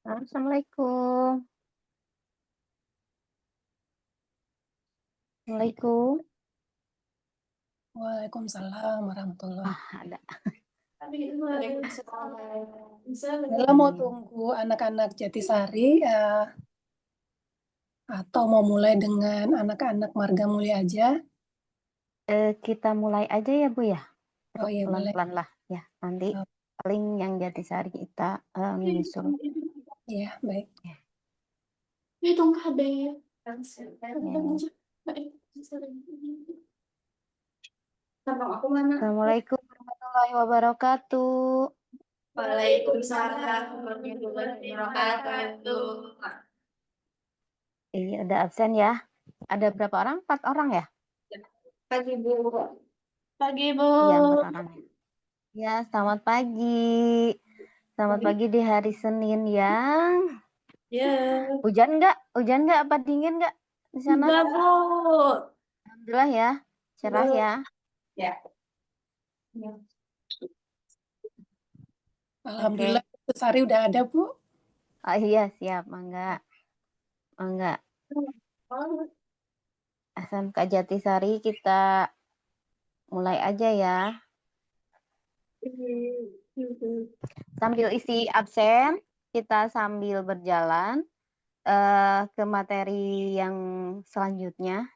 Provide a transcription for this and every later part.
Assalamualaikum. Assalamualaikum. Waalaikumsalam warahmatullahi. Ada. Bella mau tunggu anak-anak Jatisari atau mau mulai dengan anak-anak Marga Mulia aja? Kita mulai aja ya, Bu ya. Oh iya boleh. Pelan-pelan lah ya. Nanti Oh, paling yang Jatisari kita menyusul. iya baik. Ya. Assalamualaikum warahmatullahi wabarakatuh. Waalaikumsalam warahmatullahi wabarakatuh. Iya, ada absen ya. Ada berapa orang? 4 orang ya? Pagi Bu. Pagi Bu. Iya, 4 orang ya. Ya, selamat pagi. Selamat pagi di hari Senin yang Ya. hujan nggak? Hujan nggak? Apa dingin nggak di sana? Enggak Bu. Alhamdulillah ya, cerah Bu. ya. Ya. Alhamdulillah Jatisari udah ada Bu. Oh iya, siap, mangga. Mangga. SMK Jatisari kita mulai aja ya. Sambil isi absen, kita sambil berjalan ke materi yang selanjutnya.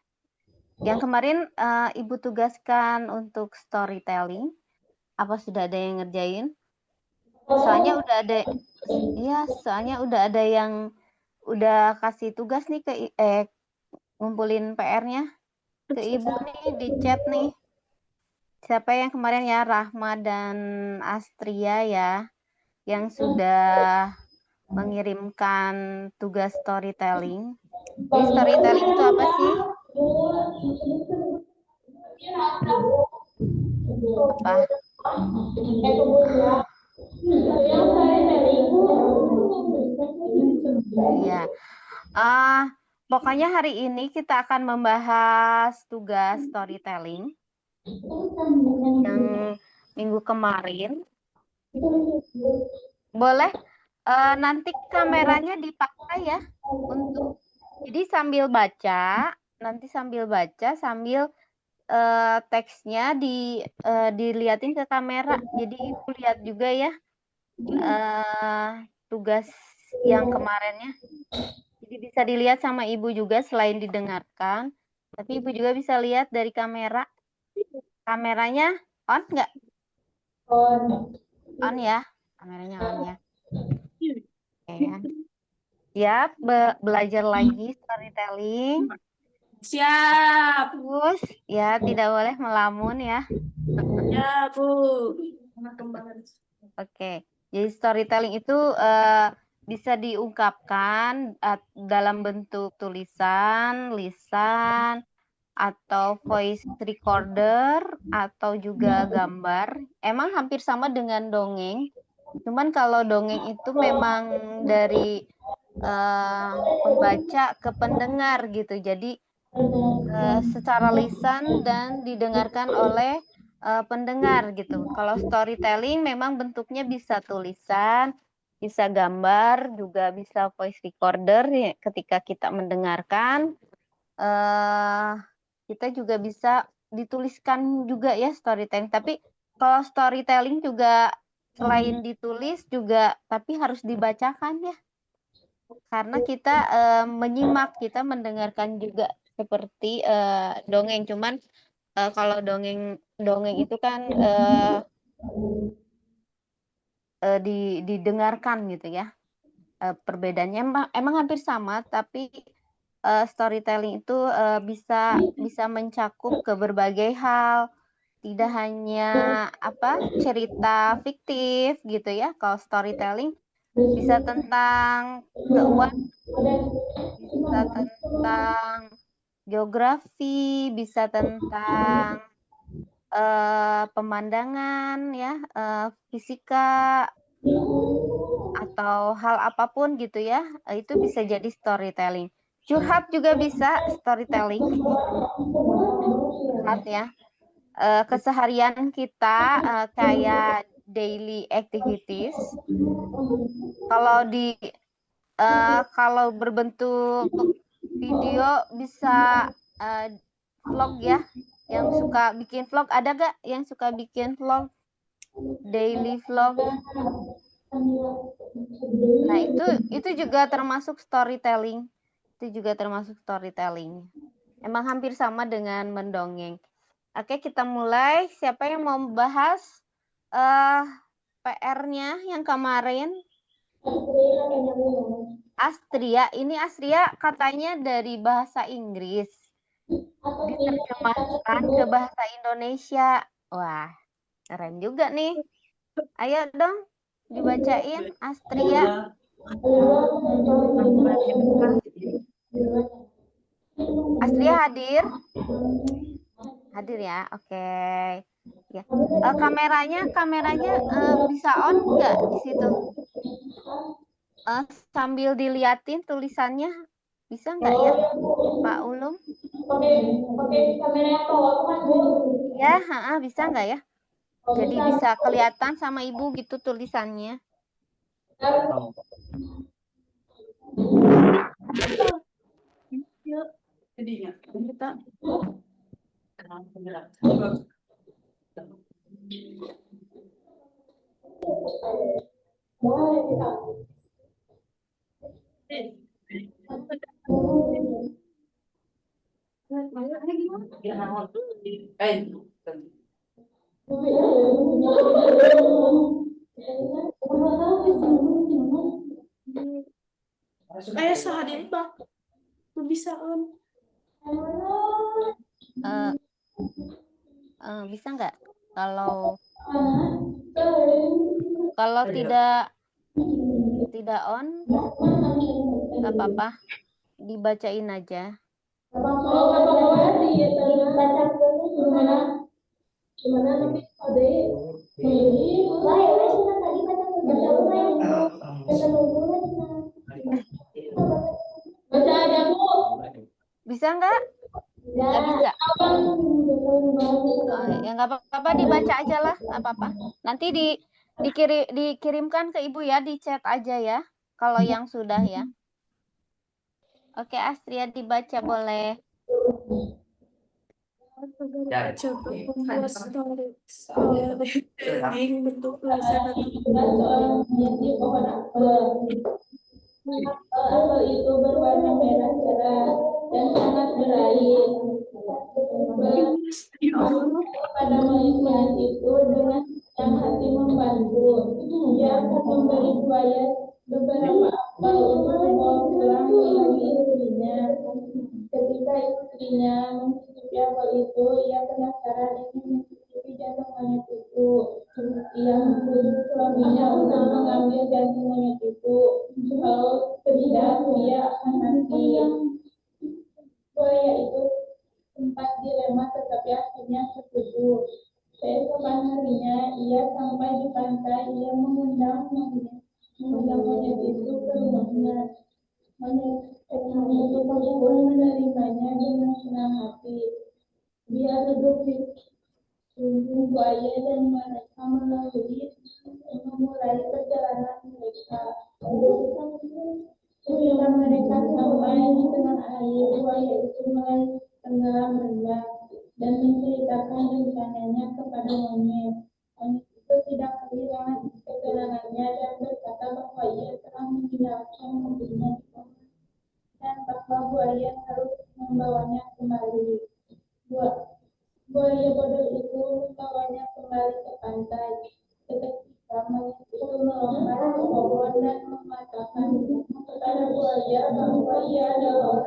Yang kemarin Ibu tugaskan untuk storytelling. Apa sudah ada yang ngerjain? Soalnya udah ada yang udah kasih tugas nih ngumpulin PR-nya ke Ibu nih di chat nih. Siapa yang kemarin ya, Rahma dan Astria ya, yang sudah mengirimkan tugas storytelling. Jadi storytelling itu apa sih? Apa? Iya. Pokoknya hari ini kita akan membahas tugas storytelling yang minggu kemarin. Boleh nanti kameranya dipakai ya untuk jadi sambil baca, nanti sambil baca sambil teksnya diliatin ke kamera. Jadi Ibu lihat juga ya tugas yang kemarinnya. Jadi bisa dilihat sama Ibu juga selain didengarkan. Tapi Ibu juga bisa lihat dari kamera. Kameranya on nggak? On ya. Kameranya on ya. Oke ya. Siap belajar lagi storytelling. Siap. Terus ya tidak boleh melamun ya. Ya Bu. Oke. Jadi storytelling itu bisa diungkapkan dalam bentuk tulisan, lisan, atau voice recorder, atau juga gambar. Emang hampir sama dengan dongeng. Cuman kalau dongeng itu memang dari pembaca ke pendengar gitu. Jadi secara lisan dan didengarkan oleh pendengar gitu. Kalau storytelling memang bentuknya bisa tulisan, bisa gambar, juga bisa voice recorder ya, ketika kita mendengarkan. Kita juga bisa dituliskan juga ya storytelling. Tapi kalau storytelling juga selain ditulis juga tapi harus dibacakan ya. Karena kita menyimak, kita mendengarkan juga seperti dongeng. Cuman kalau dongeng itu kan didengarkan gitu ya. Perbedaannya emang hampir sama, tapi storytelling itu bisa mencakup ke berbagai hal, tidak hanya cerita fiktif gitu ya. Kalau storytelling bisa tentang keuangan, bisa tentang geografi, bisa tentang pemandangan ya, fisika, atau hal apapun gitu ya, itu bisa jadi storytelling. Curhat juga bisa storytelling. Curhat ya. Keseharian kita kayak daily activities. Kalau di kalau berbentuk video bisa vlog ya. Yang suka bikin vlog, ada gak yang suka bikin vlog? Daily vlog. Nah, itu juga termasuk storytelling. Itu juga termasuk storytelling. Emang hampir sama dengan mendongeng. Oke, kita mulai. Siapa yang mau bahas PR-nya yang kemarin? Astria, ini Astria katanya dari bahasa Inggris diterjemahkan ke bahasa Indonesia. Wah, keren juga nih. Ayo dong, dibacain Astria. Astria hadir? Hadir ya, oke. Ya. Kameranya bisa on nggak di situ? Sambil diliatin tulisannya, bisa nggak ya, Pak Ulum? Pakai kamera yang bawah kan, Bu? Ya, bisa nggak ya? Jadi bisa kelihatan sama Ibu gitu tulisannya. Jadinya kita sehari Bang, lu bisa on. Bisa nggak? Kalau tidak on, nggak apa-apa, dibacain aja. Bisa nggak? Nggak bisa. Ya nggak apa-apa, dibaca aja lah, nggak apa-apa. Nanti dikirimkan ke Ibu ya, di chat aja ya, kalau yang sudah ya. Oke, Astria dibaca boleh. Coba membuat storytelling bentuk tulisan Apel itu berwarna merah cerah dan sangat berair. Pada monyet itu dengan yang hati membantu. Ia akan memberi buaya beberapa apel untuk dibawa pulang bagi istrinya. Ketika istrinya mencicipi apel itu, ia penasaran ingin mencicipi jantung monyet itu. Ia membujuk suaminya untuk mengambil jantung monyet itu. Kalau tidak, ia akan mati. Buaya itu sempat dilema, tetapi akhirnya setuju. Keesokan harinya, ia sampai di pantai. Ia mengundang monyet itu ke rumahnya. Monyet itu pun menerimanya dengan senang hati. Dia duduk di tubuh buaya dan mereka memulai perjalanan mereka. Ketika mereka sampai di tengah air, buaya itu mulai tenggelam rendah dan menceritakan rencananya kepada monyet. Monyet itu tidak kehilangan ketenangannya dan berkata bahwa ia telah meninggalkan mobilnya di sana dan bahwa buaya harus membawanya kembali. Buaya bodoh itu membawanya kembali ke pantai. Ketika monyet itu melompat ke pohon dan mengatakan kepada buaya bahwa ia adalah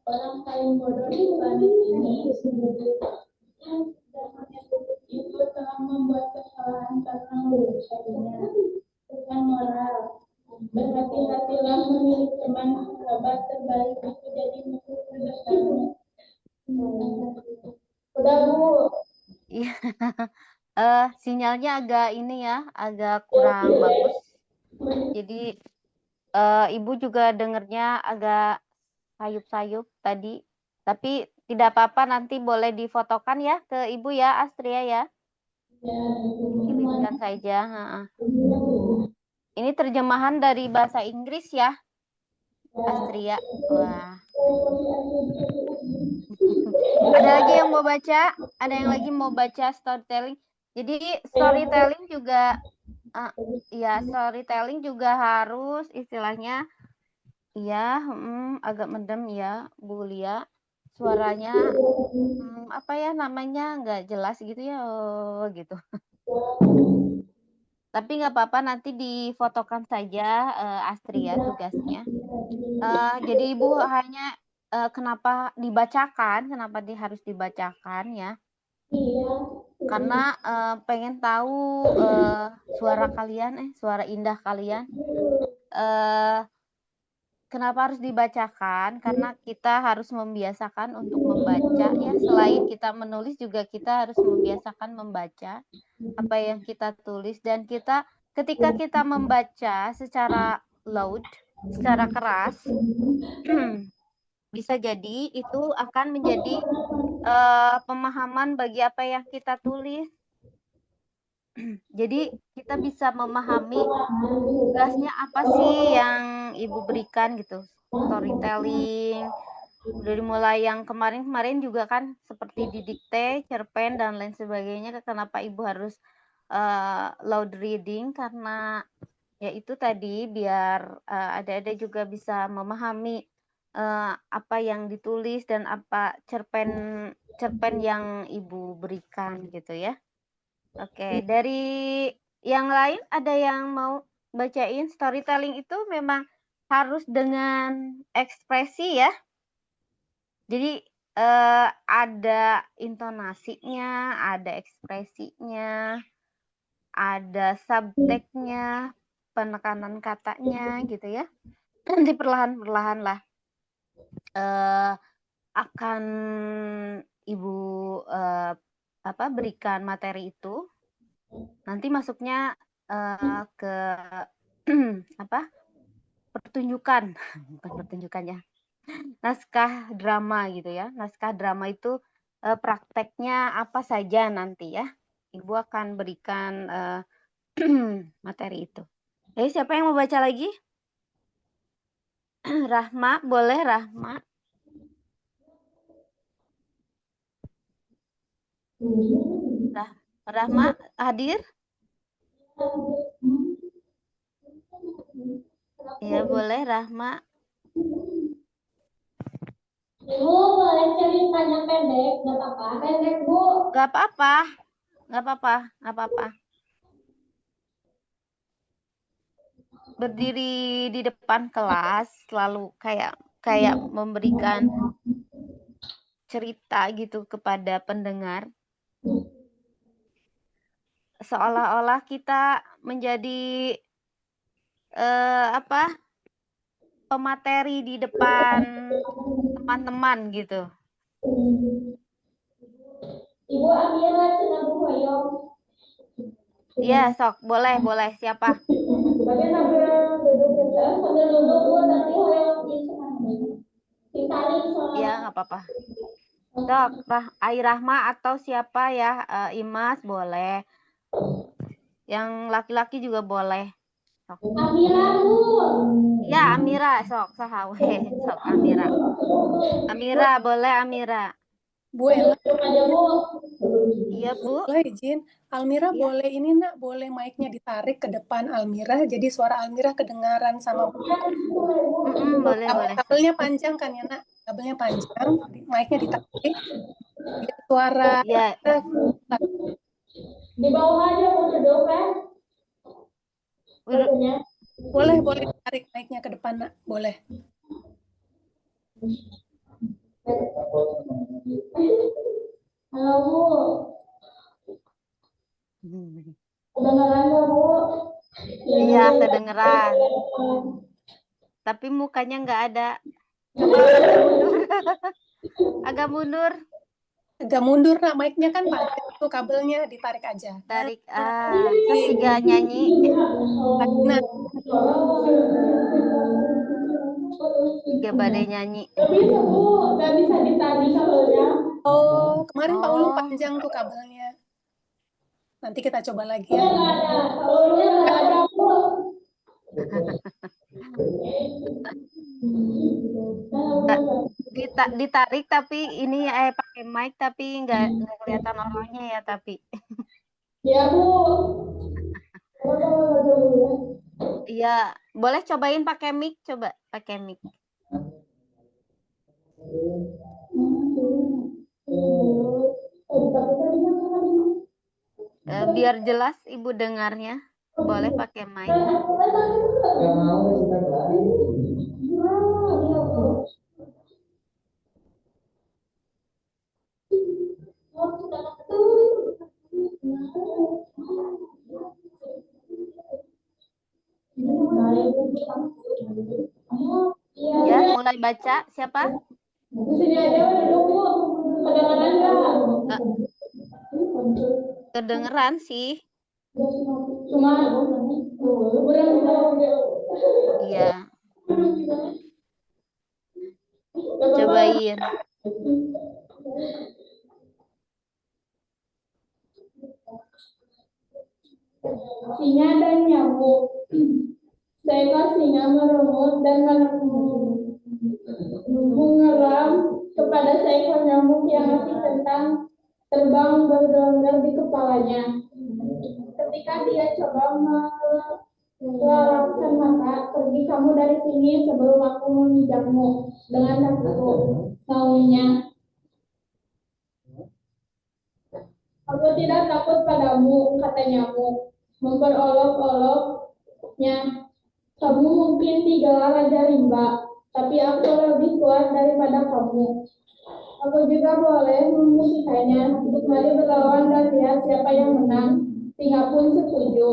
orang paling bodoh di planet ini. Dan monyet itu telah membuat kesalahan karena merugikannya. Pesan moral: berhati-hatilah memilih teman sahabat terbaik itu jadi musuh terbesarmu. Udah, Bu. Iya. Sinyalnya agak ini ya, agak kurang bagus. Jadi Ibu juga dengernya agak sayup-sayup tadi. Tapi tidak apa-apa, nanti boleh difotokan ya ke Ibu ya, Astria ya. Kirimkan saja. Ini terjemahan dari bahasa Inggris ya, Astria. Wah. Ada lagi yang mau baca? Ada yang lagi mau baca storytelling? Jadi storytelling juga, ya storytelling juga harus istilahnya, ya agak mendem ya Bu Lia. Suaranya apa ya namanya nggak jelas gitu ya, gitu. Tapi nggak apa-apa, nanti difotokan saja Astria tugasnya. Jadi Ibu hanya kenapa dibacakan, kenapa harus dibacakan ya? Karena pengen tahu suara kalian, suara indah kalian. Kenapa harus dibacakan? Karena kita harus membiasakan untuk membaca ya. Selain kita menulis juga kita harus membiasakan membaca apa yang kita tulis, dan kita ketika kita membaca secara loud, secara keras, bisa jadi itu akan menjadi pemahaman bagi apa yang kita tulis. Jadi kita bisa memahami tugasnya apa sih yang Ibu berikan gitu. Storytelling, udah dimulai yang kemarin-kemarin juga kan seperti didikte, cerpen dan lain sebagainya. Kenapa Ibu harus loud reading? Karena ya itu tadi biar adik-adik juga bisa memahami apa yang ditulis dan apa cerpen yang Ibu berikan gitu ya. Oke, dari yang lain ada yang mau bacain? Storytelling itu memang harus dengan ekspresi ya. Jadi ada intonasinya, ada ekspresinya, ada subteknya, penekanan katanya gitu ya. Nanti perlahan-perlahan lah akan Ibu berikan materi itu. Nanti masuknya ke pertunjukan, bukan pertunjukannya, naskah drama gitu ya. Naskah drama itu prakteknya apa saja nanti ya. Ibu akan berikan materi itu. Jadi siapa yang mau baca lagi? Rahma, boleh Rahma? Rahma hadir? Ya boleh Rahma. Ibu boleh ceritanya pendek, nggak apa-apa. Pendek Bu. Nggak apa-apa, nggak apa-apa, nggak apa-apa. Berdiri di depan kelas selalu kayak memberikan cerita gitu kepada pendengar, seolah-olah kita menjadi pemateri di depan teman-teman gitu. Ibu Amira cenah Bu Hoyong. Iya, sok, boleh, siapa? Bagian sambil duduk Bu, nanti Hoyong di cenah. Ditarik soalnya. Iya, nggak apa-apa. Sok, Ai Rahma atau siapa ya, Imas boleh. Yang laki-laki juga boleh. Sok. Amira Bu. Ya, Amira, sok sahawe, sok Amira. Amira, boleh Amira. Bu Ella, Aja Bu. Iya, Bu. boleh izin. Almira Iya. boleh ini nak, boleh mic-nya ditarik ke depan Almira, jadi suara Almira kedengaran sama Bu. Boleh. Kabelnya panjang kan ya nak? Kabelnya panjang, mic-nya ditarik. Biar suara Ya. Di bawah aja Bu duduk kan? Boleh ditarik mic-nya ke depan nak, boleh. Halo Bu. Kedengeran nggak Bu? Iya, kedengeran. Tapi mukanya nggak ada. Coba agak mundur. Agak mundur nak, mic-nya kan panjang tuh, kabelnya ditarik aja. Tarik. Terus tiga nyanyi. Nah, Tiga badai nyanyi. Bisa Bu, nggak bisa ditarik kabelnya. oh, kemarin Pak Ulung panjang tuh kabelnya. Nanti kita coba lagi ya. Nggak ada, kabelnya nggak ada Bu. Ditarik tapi ini pakai mic tapi nggak kelihatan orangnya ya tapi. Ya, Bu. Iya, boleh cobain pakai mic, coba pakai mic. Biar jelas Ibu dengarnya, boleh pakai mic. Ya, mulai baca. Siapa? Sini aja duduk, Bu. Kedengaran nggak? Kedengeran sih. Cuma Iya. Cobain. Singa dan nyamuk. Seekor singa merungut dan mengeram kepada seekor nyamuk yang masih tentang terbang berdongger di kepalanya. Ketika dia coba melelapkan mata, pergi kamu dari sini sebelum aku memijakmu dengan kakiku, saunya. Aku tidak takut padamu, kata nyamuk, memperolok-oloknya. Kamu mungkin digelar Raja Rimba, tapi aku lebih kuat daripada kamu. Aku juga boleh memutikannya. Mari berlawan dan lihat siapa yang menang. Singa pun setuju.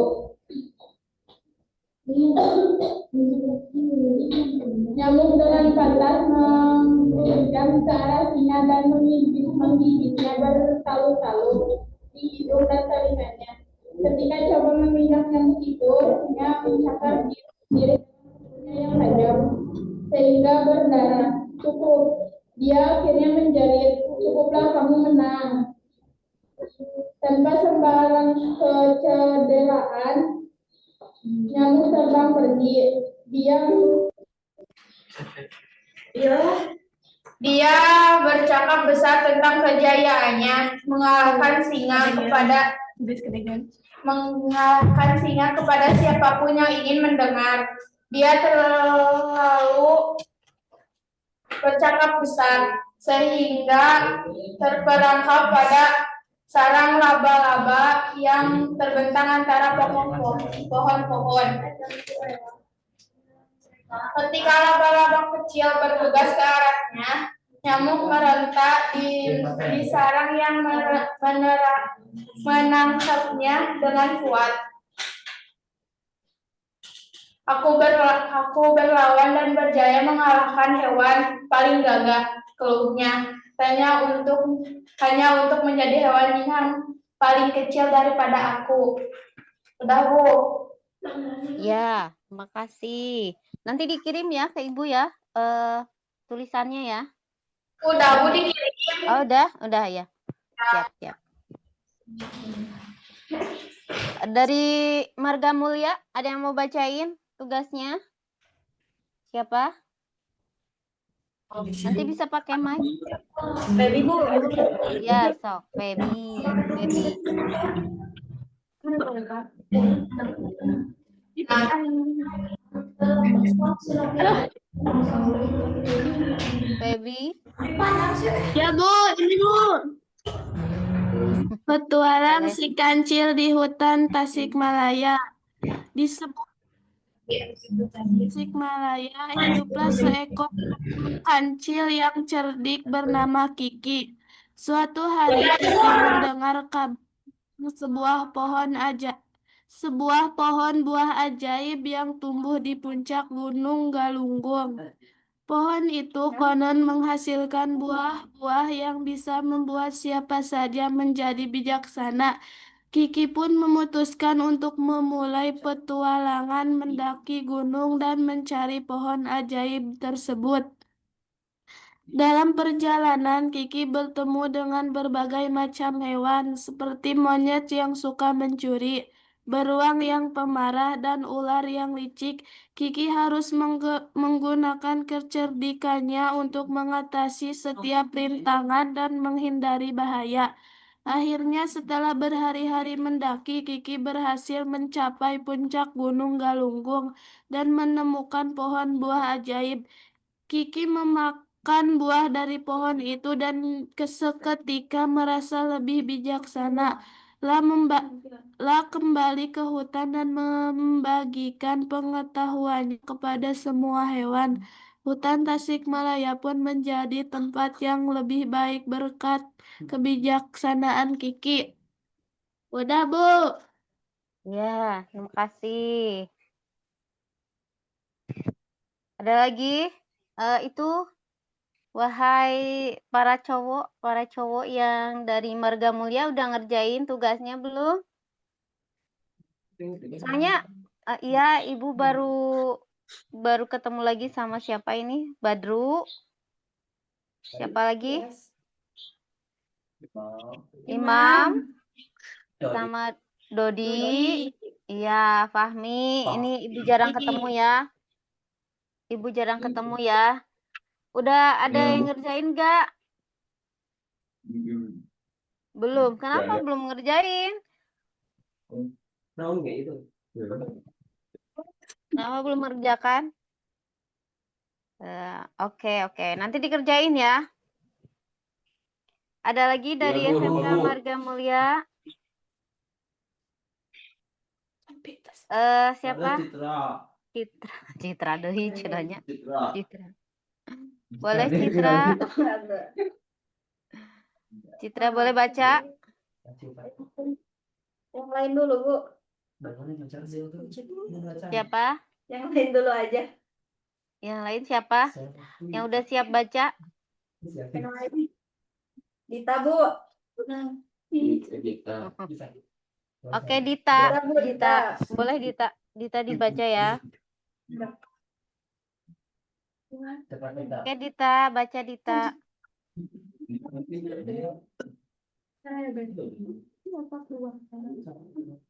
Nyamuk dengan pantas menggigitkan ke arah singa dan menggigitnya bertalu-talu di hidung dan telinganya. Ketika coba memijak nyamuk itu, singa mencakar diri yang tajam sehingga berdarah. Cukup. Dia akhirnya menjerit, cukuplah kamu menang. Tanpa sembarang kecederaan, nyamuk terbang pergi. Dia bercakap besar tentang kejayaannya, mengalahkan singa kepada siapapun yang ingin mendengar. Dia terlalu bercakap besar sehingga terperangkap pada sarang laba-laba yang terbentang antara pohon-pohon. Ketika laba-laba kecil bergegas ke arahnya, nyamuk merentak di sarang yang menangkapnya dengan kuat. Aku berlawan dan berjaya mengalahkan hewan paling gagah, keluhnya. Hanya untuk menjadi hewan yang paling kecil daripada aku. Udah, Bu. Ya, makasih. Nanti dikirim ya ke Ibu ya, tulisannya ya. Udah, Bu, dikirim. Oh, udah ya. Siap. Dari Marga Mulia, ada yang mau bacain tugasnya? Siapa? Nanti bisa pakai mic. Baby, Bu. Ya, sok. Baby. Baby. Ya, Bu. Ini, Bu. Petualang si kancil di hutan Tasikmalaya. Di sebuah Tasikmalaya hiduplah seekor kancil yang cerdik bernama Kiki. Suatu hari Kiki mendengar kabar sebuah pohon buah ajaib yang tumbuh di puncak Gunung Galunggung. Pohon itu konon menghasilkan buah-buah yang bisa membuat siapa saja menjadi bijaksana. Kiki pun memutuskan untuk memulai petualangan mendaki gunung dan mencari pohon ajaib tersebut. Dalam perjalanan, Kiki bertemu dengan berbagai macam hewan, seperti monyet yang suka mencuri, beruang yang pemarah, dan ular yang licik. Kiki harus menggunakan kecerdikannya untuk mengatasi setiap rintangan dan menghindari bahaya. Akhirnya, setelah berhari-hari mendaki, Kiki berhasil mencapai puncak Gunung Galunggung dan menemukan pohon buah ajaib. Kiki memakan buah dari pohon itu dan seketika merasa lebih bijaksana. Lah kembali ke hutan dan membagikan pengetahuannya kepada semua hewan. Hutan Tasikmalaya pun menjadi tempat yang lebih baik berkat kebijaksanaan Kiki. Udah, Bu. Ya, terima kasih. Ada lagi? Itu, wahai para cowok yang dari Marga Mulia udah ngerjain tugasnya belum? Soalnya, iya, Ibu baru ketemu lagi sama siapa ini? Badru. Siapa lagi? Imam sama Dodi. Iya, Fahmi. Ini Ibu jarang ketemu ya. Ibu jarang ketemu ya. Udah ada yang ngerjain nggak? Belum. Kenapa belum ngerjain? Kenapa belum mengerjakan? Oke. Nanti dikerjain ya. Ada lagi dari SMK Marga Mulia. Siapa? Citra deui cenanya. Citra. Boleh Citra? Citra boleh baca? Yang lain dulu, Bu. Siapa? Yang lain dulu aja. Yang lain siapa? Yang udah siap baca? Yang lain. Dita, Bu. Oke, Dita. Bu, Dita. Boleh Dita dibaca ya. Oke, Dita, baca Dita.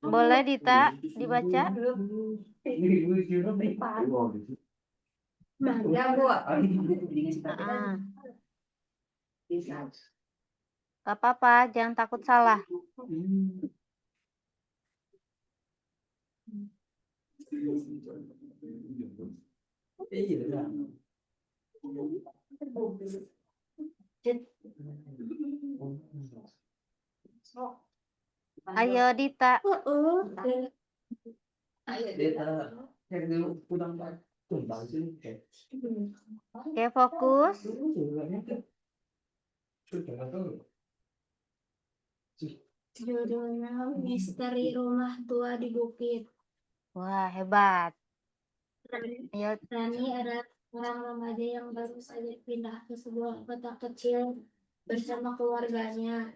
Boleh Dita dibaca? Ya, Bu. Gak apa-apa, jangan takut salah. Ayo Dita. Oke, fokus. Judulnya Misteri Rumah Tua di Bukit. Wah, hebat. Ayo. Rani adalah seorang remaja yang baru saja pindah ke sebuah kota kecil bersama keluarganya.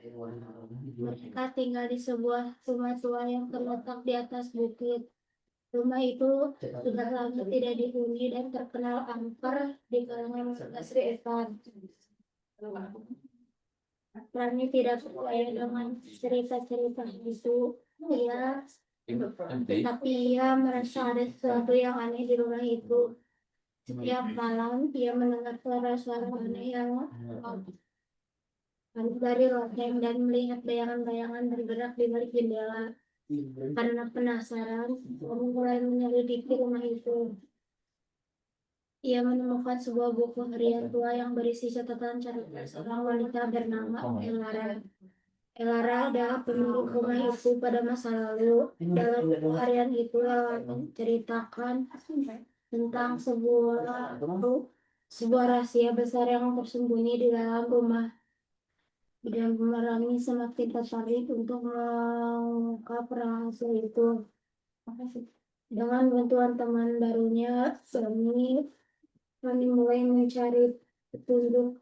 Mereka tinggal di sebuah rumah tua yang terletak di atas bukit. Rumah itu sudah lama tidak dihuni dan terkenal angker di kalangan warga sekitar. Rani tidak percaya dengan cerita-cerita itu. Tapi ia merasa ada sesuatu yang aneh di rumah itu. Setiap malam ia mendengar suara-suara aneh yang dari loteng dan melihat bayangan-bayangan bergerak di balik jendela. Karena penasaran, Rani mulai menyelidiki rumah itu. Ia menemukan sebuah buku harian tua yang berisi catatan seorang wanita bernama Elara. Elara adalah pemilik rumah itu pada masa lalu. Dalam buku harian itu menceritakan tentang sebuah rahasia besar yang tersembunyi di dalam rumah. Dan Rani semakin tertarik untuk mengungkap rahasia itu. Dengan bantuan teman barunya, Rani mulai mencari petunjuk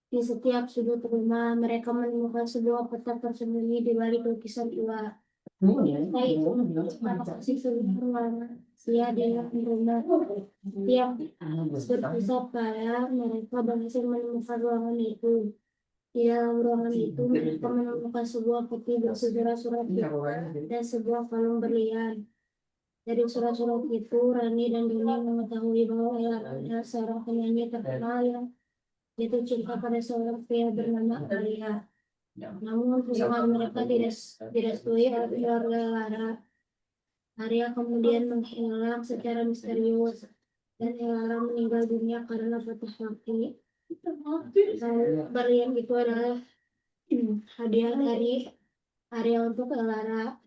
di setiap sudut rumah. Mereka menemukan sebuah kotak tersembunyi di balik lukisan ular. Setelah itu, si seluruh manusia di dalam rumah. Tiap berpusat pada mereka berhasil menemukan ruangan itu. Di dalam ruangan itu mereka menemukan sebuah peti berisi surat-surat dan sebuah kalung berlian. Dari surat-surat itu, Rani dan Doni mengetahui bahwa Ella adalah seorang penyanyi terkenal yang jatuh cinta pada seorang pria bernama Arya. Namun hubungan mereka tidak sesuai oleh keluarga Lara. Arya kemudian menghilang secara misterius dan Ella meninggal dunia karena patah hati. Berlian itu adalah hadiah dari Arya untuk Lara.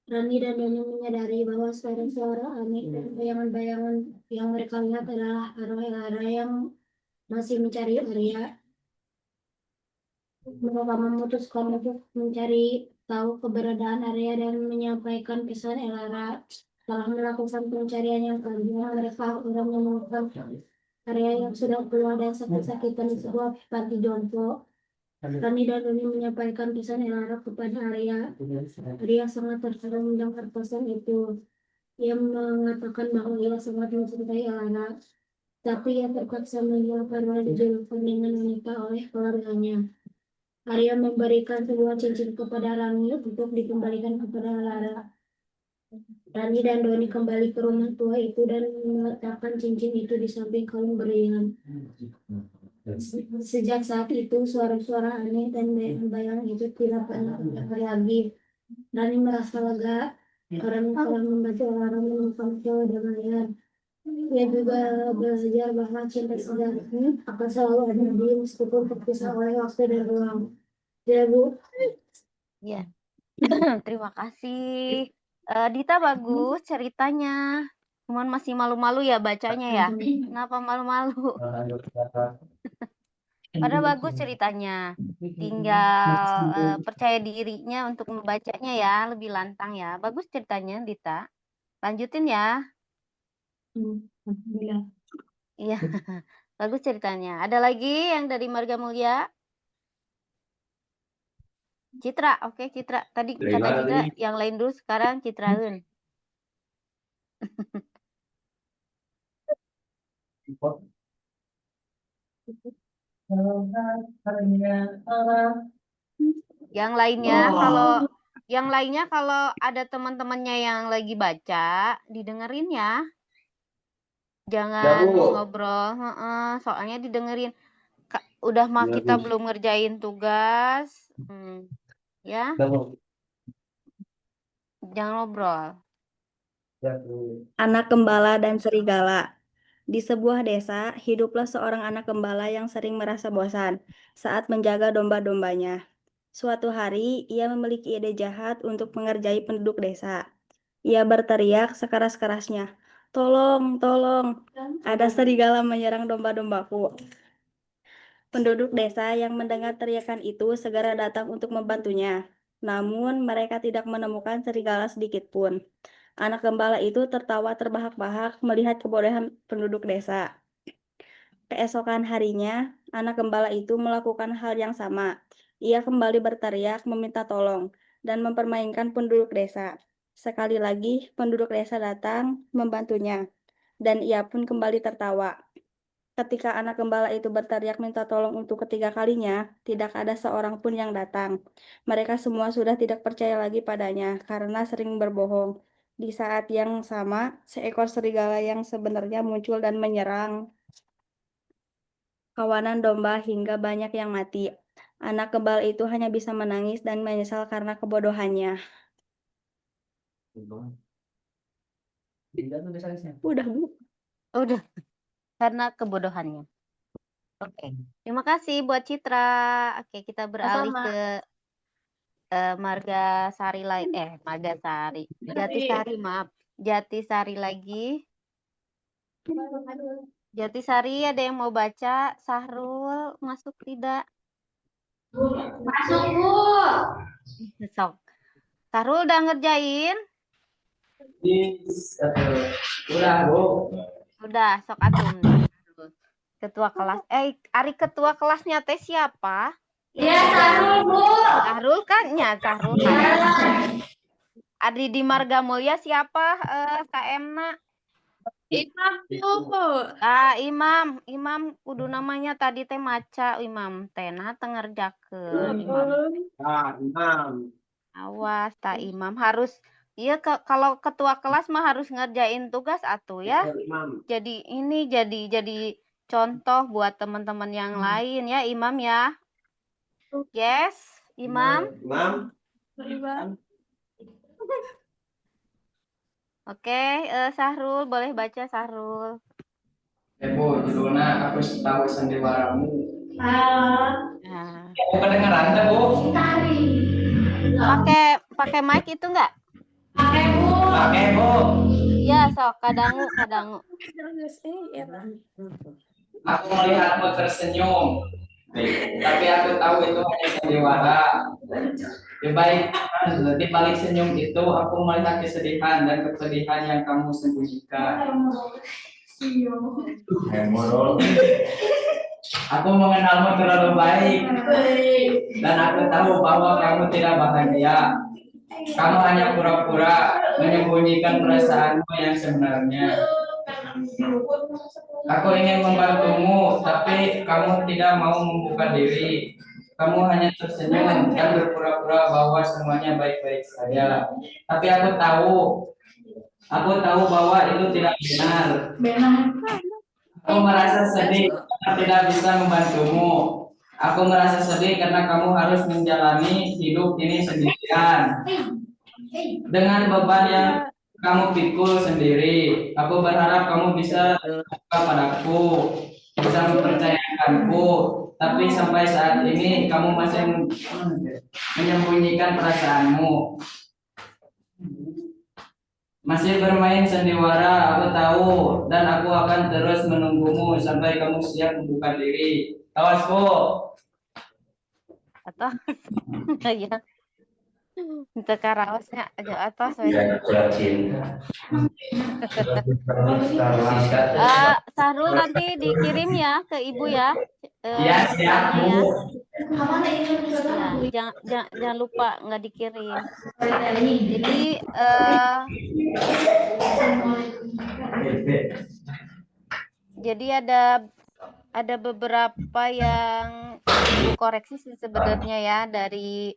Rani dan Doni menyadari bahwa suara-suara aneh dan bayangan-bayangan yang mereka lihat adalah arwah Lara yang masih mencari Arya. Mereka memutuskan untuk mencari tahu keberadaan Arya dan menyampaikan pesan Lara. Setelah melakukan pencarian yang panjang, mereka menemukan Arya yang sudah tua dan sakit-sakitan di sebuah panti jompo. Rani dan Doni menyampaikan pesan Lara kepada Arya. Arya sangat terharu mendengar pesan itu. Ia mengatakan bahwa ia sangat mencintai Lara, tapi ia terpaksa meninggalkan dijauhkan dengan wanita oleh keluarganya. Arya memberikan sebuah cincin kepada Rani untuk dikembalikan kepada Lara. Rani dan Doni kembali ke rumah tua itu dan meletakkan cincin itu di samping kalung berlian. Sejak saat itu, suara-suara aneh dan bayang-bayang itu tidak pernah terdengar lagi. Rani merasa lega karena telah membantu Lara menemukan kedamaian. Ia juga belajar bahwa cinta sejati akan selalu ada di meskipun terpisah oleh waktu dan ruang. Ya, Bu. Ya. Terima kasih. Dita bagus ceritanya. Cuman masih malu-malu ya bacanya ya. Kenapa malu-malu? Padahal bagus ceritanya. Tinggal percaya dirinya untuk membacanya ya, lebih lantang ya. Bagus ceritanya, Dita. Lanjutin ya. Alhamdulillah. Iya, bagus ceritanya. Ada lagi yang dari Marga Mulia? Citra, oke Citra. Tadi kata Citra yang lain dulu, sekarang Citraun. Yang lainnya kalau ada teman-temannya yang lagi baca, didengerin ya. Jangan ngobrol, soalnya didengerin. Udah mah kita belum ngerjain tugas. Ya. Jangan ngobrol. Anak gembala dan serigala. Di sebuah desa, hiduplah seorang anak gembala yang sering merasa bosan saat menjaga domba-dombanya. Suatu hari, ia memiliki ide jahat untuk mengerjai penduduk desa. Ia berteriak sekeras-kerasnya, "Tolong, tolong, ada serigala menyerang domba-dombaku." Penduduk desa yang mendengar teriakan itu segera datang untuk membantunya. Namun, mereka tidak menemukan serigala sedikit pun. Anak gembala itu tertawa terbahak-bahak melihat kebodohan penduduk desa. Keesokan harinya, anak gembala itu melakukan hal yang sama. Ia kembali berteriak meminta tolong dan mempermainkan penduduk desa. Sekali lagi, penduduk desa datang membantunya, dan ia pun kembali tertawa. Ketika anak gembala itu berteriak minta tolong untuk ketiga kalinya, tidak ada seorang pun yang datang. Mereka semua sudah tidak percaya lagi padanya karena sering berbohong. Di saat yang sama, seekor serigala yang sebenarnya muncul dan menyerang kawanan domba hingga banyak yang mati. Anak gembala itu hanya bisa menangis dan menyesal karena kebodohannya. Udah, Bu. Udah. Karena kebodohannya. Oke. Terima kasih buat Citra. Oke, kita beralih Sama-sama. ke Marga Sari lagi. Marga Sari. Jatisari, maaf. Jatisari lagi. Jatisari ada yang mau baca? Sahrul masuk tidak? Masuk, Bu. Sok. Sahrul udah ngerjain? Udah, Bu. Udah, sok atum. Ketua kelas. Ari ketua kelasnya teh siapa? Iya, Sahrul, Bu. Sahrul kan? Ya, Sahrul kan. Adi di Marga Mulia siapa? KM-na? Imam tuh. Imam kudu namanya tadi teh maca Imam tena tengerjakeun Imam. Imam. Awas tak Imam harus iya kalau ketua kelas mah harus ngerjain tugas atuh ya. Imam. Jadi ini jadi contoh buat teman-teman yang lain ya Imam ya. Yes, Imam. Imam. Oke, Sahrul boleh baca Sahrul. Bu, judulnya aku tahu sandiwaramu. Nah, Aku kedengeran tuh, Bu. pakai mic itu enggak? Pakai, Bu. Iya, sok kadangu. Aku melihatmu tersenyum. Tapi aku tahu itu hanya sandiwara. Di balik senyum itu aku melihat kesedihan dan kesedihan yang kamu sembunyikan. Aku mengenalmu terlalu baik dan aku tahu bahwa kamu tidak bahagia. Kamu hanya pura-pura menyembunyikan perasaanmu yang sebenarnya. Aku ingin membantumu, tapi kamu tidak mau membuka diri. Kamu hanya tersenyum dan berpura-pura bahwa semuanya baik-baik saja. Tapi aku tahu bahwa itu tidak benar. Aku merasa sedih karena tidak bisa membantumu. Aku merasa sedih karena kamu harus menjalani hidup ini sendirian. Dengan beban yang kamu pikul sendiri. Aku berharap kamu bisa terbuka padaku, bisa mempercayakanku. Tapi sampai saat ini kamu masih menyembunyikan perasaanmu. Masih bermain sandiwara, aku tahu, dan aku akan terus menunggumu sampai kamu siap membuka diri. Awas, Bu. Atau ya. Untuk karaosnya aja atas Ya, surat cinta. Sahrul nanti dikirim ya ke Ibu ya. Ya, siap, Bu. Ya, jangan lupa nggak dikirim. Jadi ada beberapa yang Ibu koreksi sih sebenarnya ya dari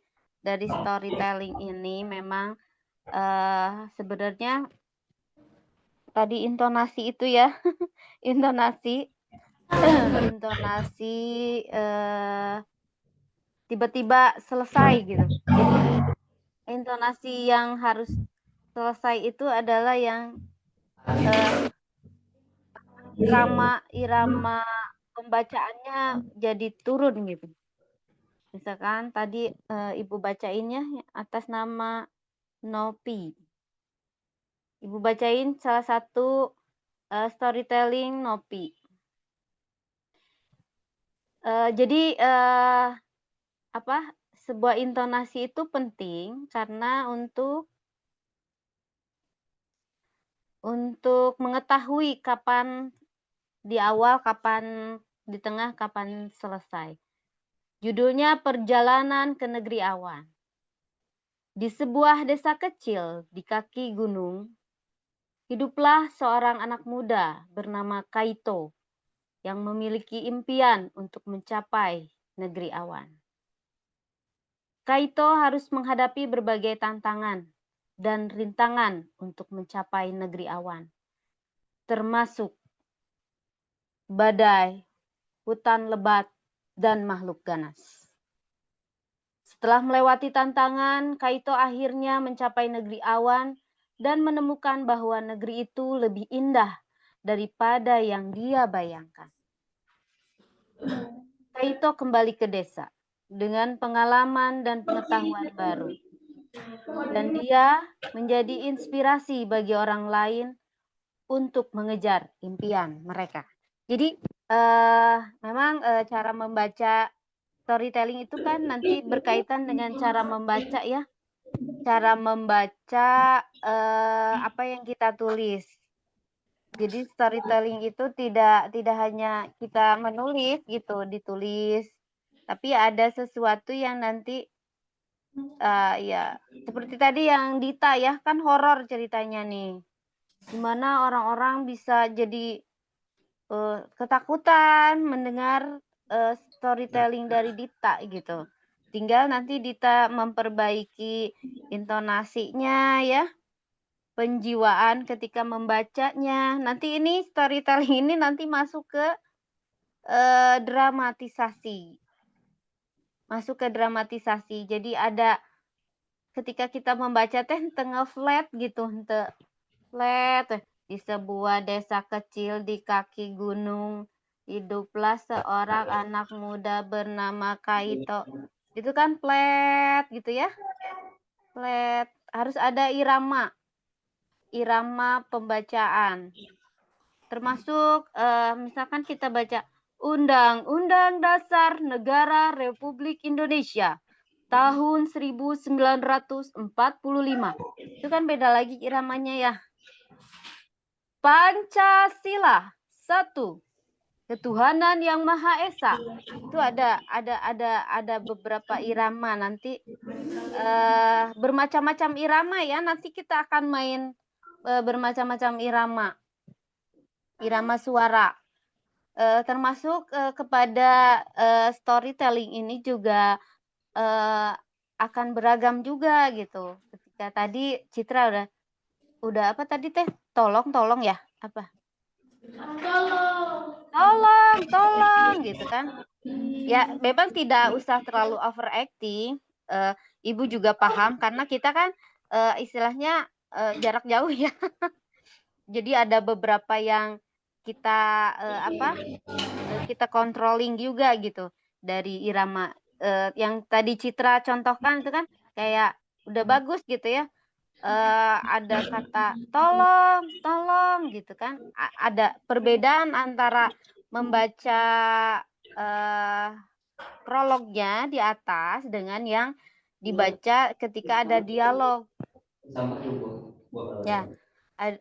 storytelling ini memang sebenarnya tadi intonasi itu ya intonasi tiba-tiba selesai gitu. Jadi intonasi yang harus selesai itu adalah yang irama pembacaannya jadi turun gitu. Misalkan tadi Ibu bacainnya atas nama Nopi. Ibu bacain salah satu storytelling Nopi. Jadi sebuah intonasi itu penting karena untuk mengetahui kapan di awal, kapan di tengah, kapan selesai. Judulnya Perjalanan ke Negeri Awan. Di sebuah desa kecil di kaki gunung, hiduplah seorang anak muda bernama Kaito yang memiliki impian untuk mencapai negeri awan. Kaito harus menghadapi berbagai tantangan dan rintangan untuk mencapai negeri awan, termasuk badai, hutan lebat, dan makhluk ganas. Setelah melewati tantangan, Kaito akhirnya mencapai negeri awan dan menemukan bahwa negeri itu lebih indah daripada yang dia bayangkan. Kaito kembali ke desa dengan pengalaman dan pengetahuan baru. Dan dia menjadi inspirasi bagi orang lain untuk mengejar impian mereka. Jadi memang cara membaca storytelling itu kan nanti berkaitan dengan cara membaca ya. Cara membaca apa yang kita tulis. Jadi storytelling itu tidak hanya kita menulis gitu, ditulis, tapi ada sesuatu yang nanti ya seperti tadi yang Dita ya kan horor ceritanya nih. Dimana orang-orang bisa jadi ketakutan mendengar storytelling dari Dita gitu. Tinggal nanti Dita memperbaiki intonasinya ya, penjiwaan ketika membacanya. Nanti ini storytelling ini nanti masuk ke dramatisasi. Masuk ke dramatisasi. Jadi ada ketika kita membaca teh tengah flat gitu, flat di sebuah desa kecil di kaki gunung hiduplah seorang anak muda bernama Kaito. Itu kan flat gitu ya. Flat. Harus ada irama. Irama pembacaan. Termasuk misalkan kita baca Undang-Undang Dasar Negara Republik Indonesia tahun 1945. Itu kan beda lagi iramanya ya. Pancasila 1. Ketuhanan yang Maha Esa. Itu ada beberapa irama nanti bermacam-macam irama ya. Nanti kita akan main bermacam-macam irama. Irama suara. Termasuk kepada storytelling ini juga akan beragam juga gitu. Ketika tadi Citra udah apa tadi teh? Tolong ya? Apa? Tolong gitu kan. Ya, memang tidak usah terlalu overacting. Ibu juga paham karena kita kan istilahnya jarak jauh ya. Jadi ada beberapa yang kita kita controlling juga gitu dari irama yang tadi Citra contohkan itu kan kayak udah bagus gitu ya. Ada kata tolong gitu kan. Ada perbedaan antara membaca prolognya di atas dengan yang dibaca ketika ada dialog. Ya,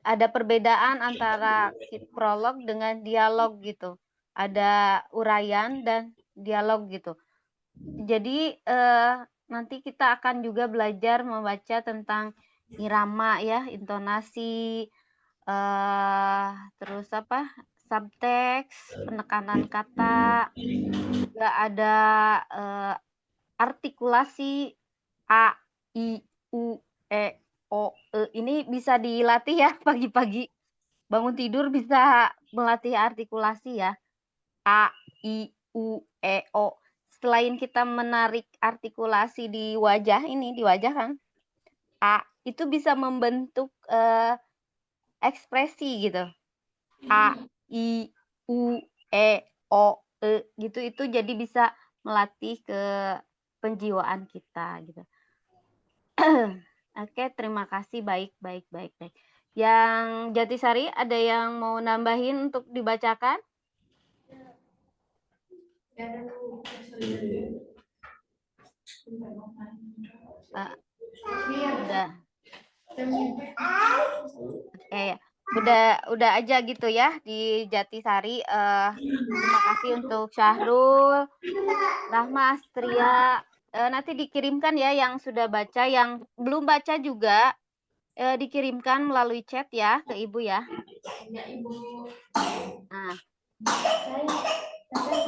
ada perbedaan antara prolog dengan dialog gitu. Ada uraian dan dialog gitu. Jadi nanti kita akan juga belajar membaca tentang irama ya, intonasi, terus apa, subteks, penekanan kata, juga ada artikulasi A, I, U, E, O, E. Ini bisa dilatih ya pagi-pagi. Bangun tidur bisa melatih artikulasi ya. A, I, U, E, O. Selain kita menarik artikulasi di wajah ini, di wajah kan, A itu bisa membentuk ekspresi gitu. A, I, U, E, O, E gitu. Itu jadi bisa melatih ke penjiwaan kita gitu. Oke, terima kasih. Baik. Yang Jatisari ada yang mau nambahin untuk dibacakan? Udah. Udah aja gitu ya di Jatisari. Terima kasih untuk Syahrul, Rahma, Astria. Nanti dikirimkan ya yang sudah baca, yang belum baca juga dikirimkan melalui chat ya ke Ibu ya. Nah,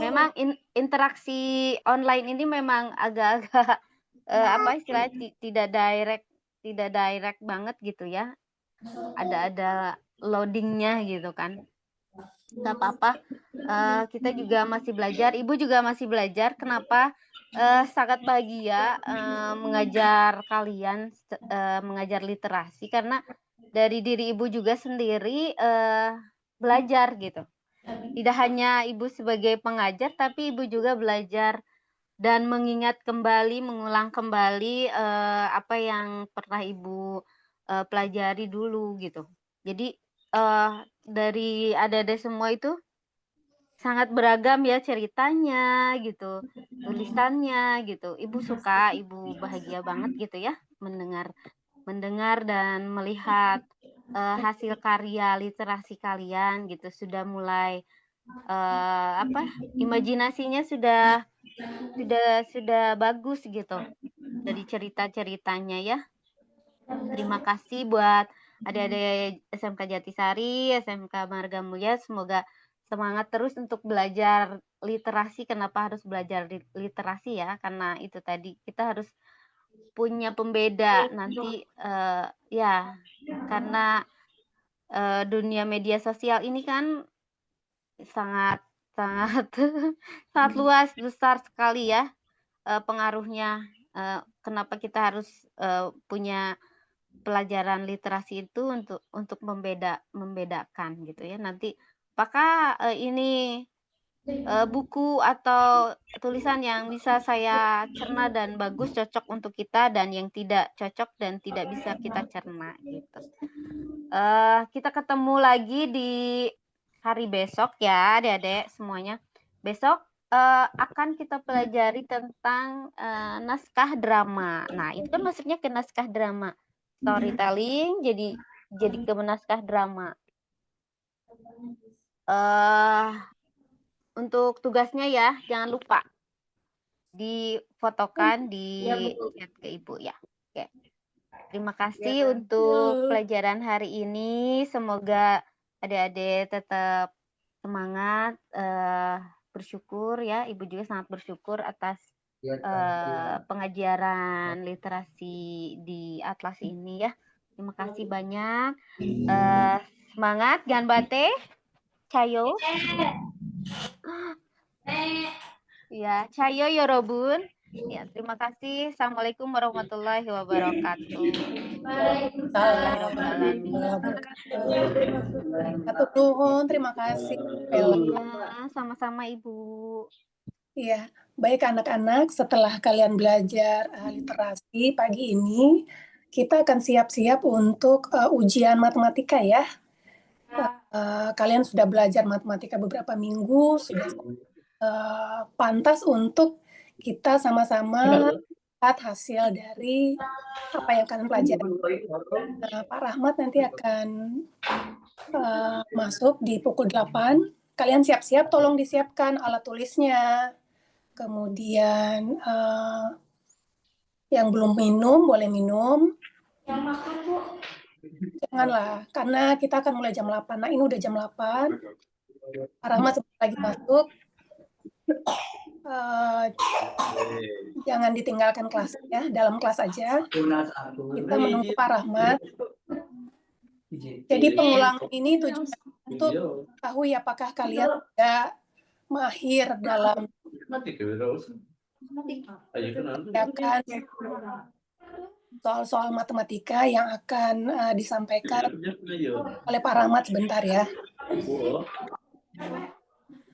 memang interaksi online ini memang agak-agak apa istilahnya tidak direct banget gitu ya. Ada loadingnya gitu kan. Gak apa-apa. Kita juga masih belajar. Ibu juga masih belajar. Kenapa? Sangat bahagia mengajar kalian mengajar literasi karena dari diri Ibu juga sendiri belajar gitu. Tidak hanya Ibu sebagai pengajar, tapi Ibu juga belajar dan mengingat kembali, mengulang kembali apa yang pernah Ibu pelajari dulu gitu. Jadi dari adik-adik semua itu sangat beragam ya ceritanya gitu, tulisannya gitu. Ibu suka, Ibu bahagia banget gitu ya mendengar dan melihat hasil karya literasi kalian gitu. Sudah mulai imajinasinya sudah bagus gitu dari cerita-ceritanya ya. Terima kasih buat adik-adik SMK Jatisari, SMK Marga Mulia, semoga semangat terus untuk belajar literasi. Kenapa harus belajar literasi ya? Karena itu tadi kita harus punya pembeda nanti ya, karena dunia media sosial ini kan sangat sangat luas, besar sekali ya pengaruhnya. Kenapa kita harus punya pelajaran literasi itu untuk membedakan gitu ya. Nanti apakah ini buku atau tulisan yang bisa saya cerna dan bagus, cocok untuk kita, dan yang tidak cocok dan tidak bisa kita cerna gitu. Kita ketemu lagi di hari besok ya adik-adik semuanya. Besok akan kita pelajari tentang naskah drama. Nah, itu kan maksudnya ke naskah drama. Storytelling jadi ke naskah drama. Untuk tugasnya ya, jangan lupa difotokan di chat ke Ibu ya. Oke. Terima kasih untuk pelajaran hari ini. Semoga adik-adik tetap semangat, bersyukur ya. Ibu juga sangat bersyukur atas pengajaran literasi di Atlas ini ya. Terima kasih banyak. Semangat, jangan bate. Cayo. Ya, cayo yorobun. Ya, terima kasih. Assalamualaikum warahmatullahi wabarakatuh. Terima kasih, Bella. Ya, sama-sama Ibu. Iya, baik anak-anak, setelah kalian belajar literasi pagi ini, kita akan siap-siap untuk ujian matematika ya. Kalian sudah belajar matematika beberapa minggu, sudah pantas untuk kita sama-sama lihat hasil dari apa yang kalian pelajari. Pak Rahmat nanti akan masuk di pukul 8. Kalian siap-siap, tolong disiapkan alat tulisnya. Kemudian yang belum minum, boleh minum. Yang makan, Bu. Janganlah, karena kita akan mulai jam 8. Nah, ini udah jam 8. Pak Rahmat sebentar lagi masuk. Jangan ditinggalkan kelas ya, dalam kelas aja. Kita menunggu Pak Rahmat. Jadi pengulangan ini tujuannya untuk tahu apakah kalian sudah mahir dalam soal-soal matematika yang akan disampaikan oleh Pak Rahmat sebentar ya.